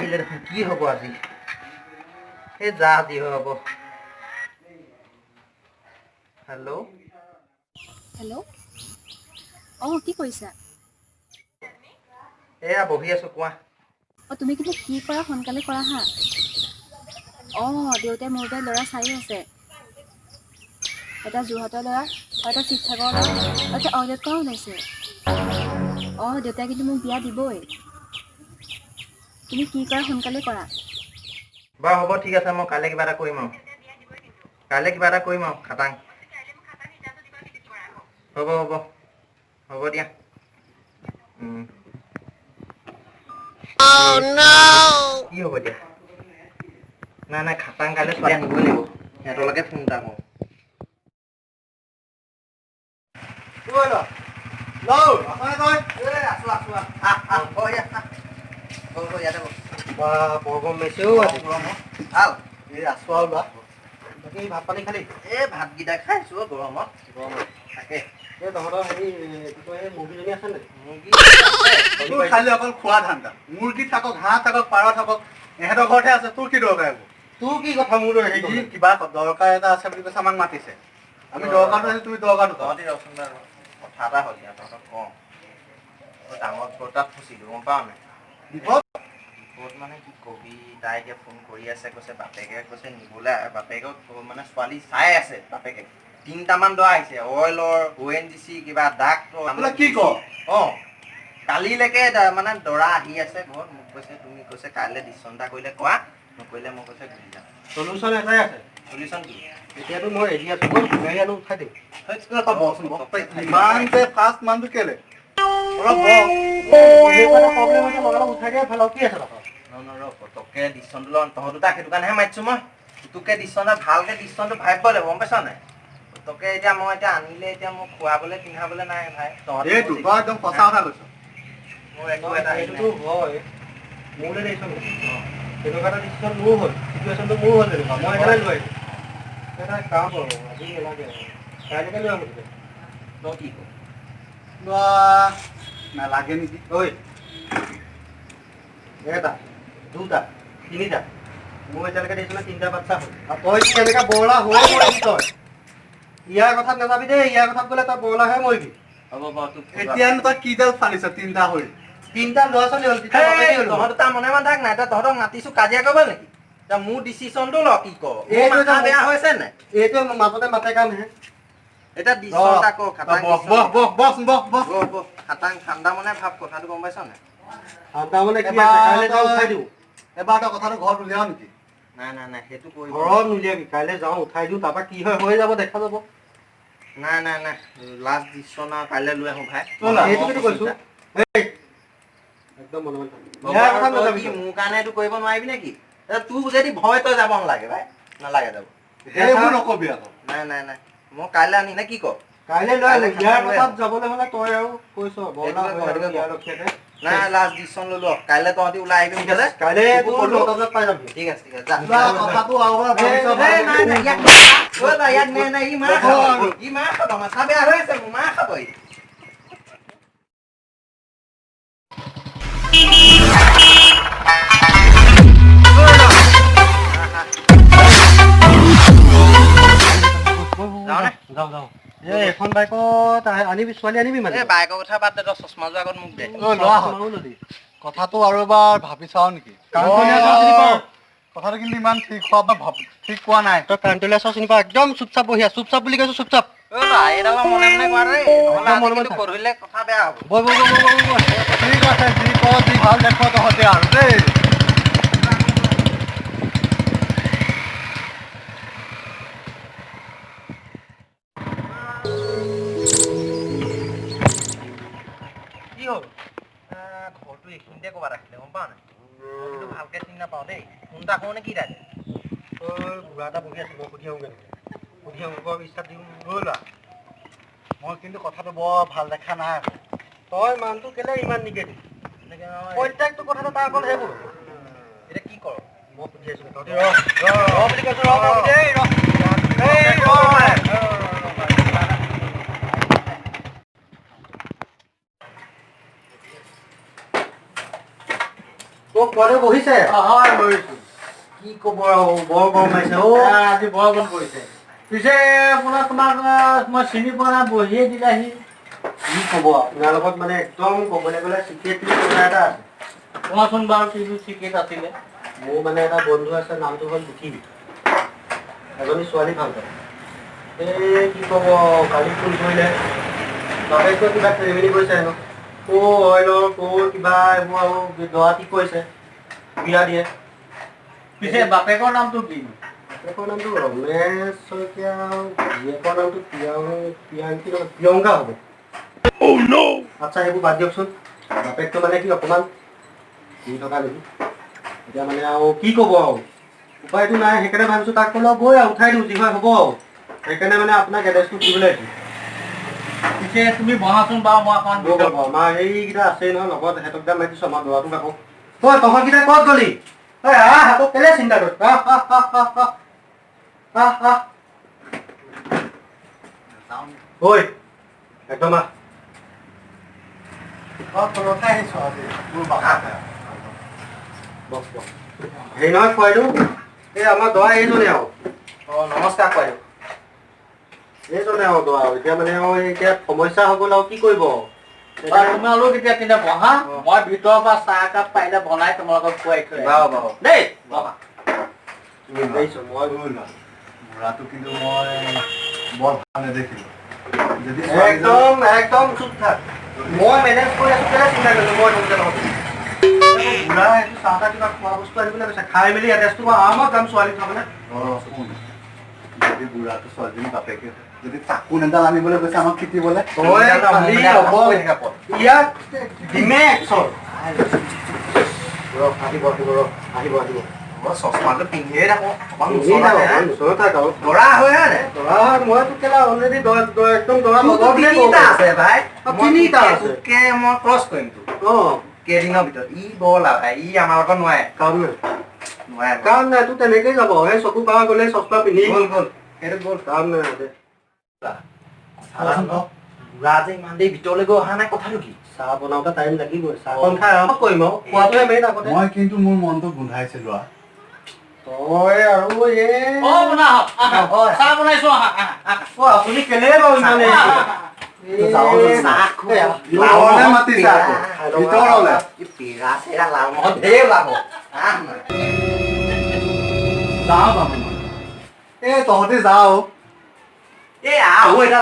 আহিলে দেখোন কি হ'ব আজি এই যা যি হ'ব হেল্ল' হেল্ল' কি কৰিছা? এয়া বহি আছো কোৱা তুমি কিন্তু কি কৰা সোনকালে কৰা হা দেউতাই মোৰ বাবে ল'ৰা চাই আছে এটা যোৰহাটৰ ল'ৰা আৰু এটা শিৱসাগৰৰ ল'ৰা আৰু এটা অইলত কৰাও ওলাইছে দেউতাই কিন্তু মোক বিয়া দিবই তুমি কি কৰা সোনকালে কৰা বাৰু হ'ব ঠিক আছে মই কাইলৈ কিবা এটা কৰিম আৰু খাটাং হ'ব দিয়া কি হ'ব এতিয়া নাই খাটাং কাইলৈ ছোৱালী আনিবই লাগিব সিহঁতলৈকে ফোন এটা কৰোঁ ভাত পানী খালি ভাতকেইটা খাইছো গৰমত থাকে তহঁতৰ হেৰি মুৰ্গীজনী আছে নে তোৰ খালি অকল খোৱা ধান্দা মুৰ্গী থাকক হাঁহ থাকক পাৰ থাকক এহেঁতৰ ঘৰতহে আছে তোৰ কি দৰকাৰ এইবোৰ তোৰ কি কথা মোৰ কিবা দৰকাৰ এটা আছে বুলি কৈছে আমাক মাতিছে আমি দৰকাৰটো আছো তুমি দৰকাৰটো তহঁতি ৰচোন কথা এটা হ'ল তহঁতক কওঁ ডাঙৰ তাত ফচিলো গম পাৱ নাই বিপদ মানে কি কবি তাই এতিয়া ফোন কৰি আছে কৈছে বাপেকে কৈছে নিবলৈ বাপেকক মানে ছোৱালী চাই আছে বাপেকে 3টামান দৰা আহিছে অইলৰ ONGC কিবা ডাক্তৰ কি ক কালিলৈকে মানে দৰা আহি আছে ঘৰত মোক কৈছে তুমি কৈছে কাইলৈ ডিচচন এটা কৰিলে কোৱা নকৰিলে মই কৈছে ঘূৰি যাম চলুচন এটাই আছে চলিউচন কি এতিয়াতো মই ৰেডি আছো উঠাই দিম ইমান যে ফাষ্ট মানুহটো কেলে অলপ প্ৰব্লেম হৈছে লগালগ উঠাই দিয়া ভাল কি আছে পতককে ডিচচনটো ল তহঁত দুটা সেইটো কাৰণেহে মাতিছো মই তোকে ডিচচন ভালকে ডিচচনটো ভাবিব লাগিব গম পাইছ নাই পতককে এতিয়া মই আনিলে এতিয়া মোক খোৱাবলৈ পিন্ধাবলৈ নাই ভাই এইটো তই একদম সঁচা কথা কৈছ মোৰ একো এটা এইটোতো হয় মোলৈ ডিচিশ্যন তেনেকুৱা এটা ডিচিশ্যন মোৰ হ'ল চিটুৱেশ্যনটো মোৰ হ'ল তেনেকুৱা মই সেইকাৰণে লৈ আহিছোঁ এটা কাম কৰোঁ আজি নালাগে কাইলৈকে লৈ আহোঁ তই কি কৰ নালাগে নেকি ঐ এটা দুটা তিনিটা মোৰ এতিয়ালৈকে দেখিছোঁ 3টা বাচ্চা হ'ল আৰু তই কেনেকৈ বৰলা হৈ মৰিবি তই ইয়াৰ কথাত নাযাবি দেই ইয়াৰ কথাত গ'লে তই বৰলাহে মৰিবি হ'ব বাৰু এতিয়া তই কিডাল ফালিছ 3টা হৈ 3টা ল'ৰা ছোৱালী হ'ল তহঁত তাৰ মনে মান থাক নাই তহঁতক মাতিছো কাজিয়া কৰিব নেকি মোৰ ডিচিশ্যনটো ল কি কৰ মাথা বেয়া হৈছে নাই এইটো মাজতে মাতে কাৰণহে এটা ডিচিশ্যন এটা কৰ খাটাং ঠাণ্ডা মানে ভাব কথাটো গম পাইছ নাই ঠাণ্ডা মানে কি আছে কাইলৈ যাওঁ উঠাই দিওঁ এবাৰ তই কথাটো ঘৰত উলিয়াও নেকি নাই সেইটো কৰিব ঘৰত নুলিয়াবি কাইলৈ যাওঁ উঠাই দিওঁ তাৰপৰা কি হয় হৈ যাব দেখা যাব নাই লাষ্ট ডিচিশ্যন আৰু কাইলৈ লৈ আহোঁ ভাই সেইটো কৈছোঁ একদম মনে মোৰ কাৰণে এইটো কৰিব নোৱাৰিবি নেকি তোৰ যদি ভয় তই যাব নালাগে ভাই নালাগে যাব এইবোৰ নকবি আকৌ নাই মই কাইলৈ আনি নে কি ক কাইলৈ লৈ ইয়াৰ কথাত যাবলৈ হ'লে তই আৰু কৈছ নাই লাষ্ট ডিচিশ্যন ললো কাইলৈ তহঁতি ওলাই আহিবি কাইলৈ পাই যাবি ঠিক আছে কথাটো ই মাৰ খাব মাথা বেয়া হৈ আছে মোৰ মাৰ খাব এখন বাইকত আনিবি ছোৱালী আনিবি মানে বাইকৰ কথা বাদ দে তই চশমা যোৱাৰ আগত মোক দে কথাটো আৰু এবাৰ ভাবি চাও নেকি কথাটো কিন্তু ইমান ঠিক হোৱা ঠিক কোৱা নাই তই কান্তলীয়া চাও চিনি পাৱ একদম চুপচাপ বহিয়া চুপচাপ বুলি কৈছো চুপচাপ মনে পঢ়িলে কথা বেয়া হ'ব ঠিক আছে যি ক যি ভাল দেখ তহঁতে আৰু দেই কি হ'ল ঘৰটো এইখিনিতে ক'ৰবাত ৰাখিলে গম পাৱ নাই কিন্তু ভালকে চিনি নাপাওঁ দেই ফোন এটা কৰোঁ নে কি তাই তই বুঢ়া এটা বহি আছো মই সুধি আহোঁগৈ বিশ্বাস দিওঁ লৈ লোৱা মই কিন্তু কথাটো বৰ ভাল দেখা নাই তই মানুহটো কেলে ইমান নিগেটিভ প্ৰত্যেকটো কথাটো তাৰ অকল সেইবোৰ এতিয়া কি কৰ মই সুধি আছো তহঁতি অ' পোৱালি বহিছে হয় বহিছোঁ। কি ক'ব আৰু বৰ গৰম মাৰিছে আজি বৰ গৰম পৰিছে। পিছে আপোনাৰ তোমাক মই চিনি পোৱা নাই, বহিয়ে দিলাহি। কি ক'ব আপোনাৰ লগত মানে একদম ক'বলৈ গ'লে চিক্ৰেটলি কথা এটা আছে। কোৱাচোন বাৰু কিনো চিক্ৰেট আছিলে। মোৰ মানে এটা বন্ধু আছে, নামটো হ'ল পৃথিৱী। এজনী ছোৱালী ভাল পায়। এই কি ক'ব, কালি ফোন কৰিলে বাপেকটো কিবা খেলি মেলি কৰিছে হেনো। ক'ৰ কিবা এইবোৰ আৰু দৰা ঠিক কৰিছে, বিয়া দিয়ে। পিছে বাপেকৰ নামটো কি? বাপেকৰ নামটো ৰমেশ শইকীয়া, জীয়েকৰ নামটো প্ৰিয়ংকা হ'ব। আচ্ছা সেইবোৰ বাদ দিয়কচোন। বাপেকটো মানে কি অকণমান শুই থকা নেকি। এতিয়া মানে আৰু কি ক'ব আৰু উপায়টো নাই, সেইকাৰণে ভাবিছোঁ তাক ক'লেও গৈ আৰু উঠাই দিওঁ, যি হয় হ'ব আৰু। সেইকাৰণে মানে আপোনাক এড্ৰেছটো দিবলৈ আহিছোঁ। পিছে তুমি বহাচোন বাৰু, মই অকণ হ'ব আমাৰ এইকেইটা আছেই নহয় লগত, সিহঁতক এতিয়া মাতি দিছোঁ, আমাৰ ল'ৰাটোক আকৌ ঐ তহঁতকেইটা ক'ত গ'লি? ঐ আহ হাতক কেলে চিন্তা কৰিছ? ঐ একদম আহ। হেৰি নহয় খুৱাইদেউ, এই আমাৰ দৰা এইজনে আৰু। অ' নমস্কাৰ খুৱাইদেউ। এইজনে আৰু দৰা আৰু এতিয়া মানে আৰু এতিয়া সমস্যা হৈ গ'ল আৰু কি কৰিব আৰু। তোমালোক এতিয়া বহা, মই ভিতৰৰ পৰা চাহ একাপ পাৰিলে বনাই তোমালোকক খুৱাই থৈ বাৰু দেই বহা। বুজিছোঁ মই ল'ৰাটো কিন্তু মই বৰ ভাল নেদেখিলোঁ। যদি একদম চুপ থাক। মই মেনেজ কৰি আছোঁ, কেলে চিন্তা কৰিছোঁ মই তোমকে লগত। বুঢ়া এইটো চাহ তাহ কিবা খোৱা বস্তু আনিবলৈ কৈছে, খাই মেলি এড্ৰেছটো মই আৰামত যাম ছোৱালী খাবলৈ। শুন, যদি বুঢ়াটো ছোৱালীজনী বাপেকে যদি চাকোন এডাল আনিবলৈ কৈছে আমাক পিটিবলৈ, ইয়াত দিমে একচন। আহিব আহিব। চশমাটো পিন্ধিয়ে থাকো দৰা হয় মই কেলা অলৰেডি একদম দৰা তিনিটা আছে ভাই, তিনিটা আছে মই ক্ৰছ কৰিম কেইদিনৰ ভিতৰত। ই বৰ লাভ ভাই, ই আমাৰ লগত নোৱাৰে কাম নাই তোৰ তেনেকেই যাব। সেই চকু পাৱা গ'লে চশমা পিন্ধি গ'ল সেইটো গ'ল। কাম নাই বুঢ়া যে ইমান দেৰি ভিতৰলৈ গৈ অহা নাই, কথাটো কি? চাহ বনাওঁতে টাইম লাগিবই, চাহখন খাই আৰামত কৰিম আৰু খোৱাটোৱে মেইন আগতে। মই কিন্তু মোৰ মনটো গোন্ধাইছে লোৱা। তই আৰু চাহ বনাইছো আপুনি কেলে বাৰু ইমান মাতিছা ভিতৰলে পেৰা চেৰা লাও ধেৰ ওলাব। যাওঁ তাৰমানে এই তহঁতি যাওঁ এই আহ এটা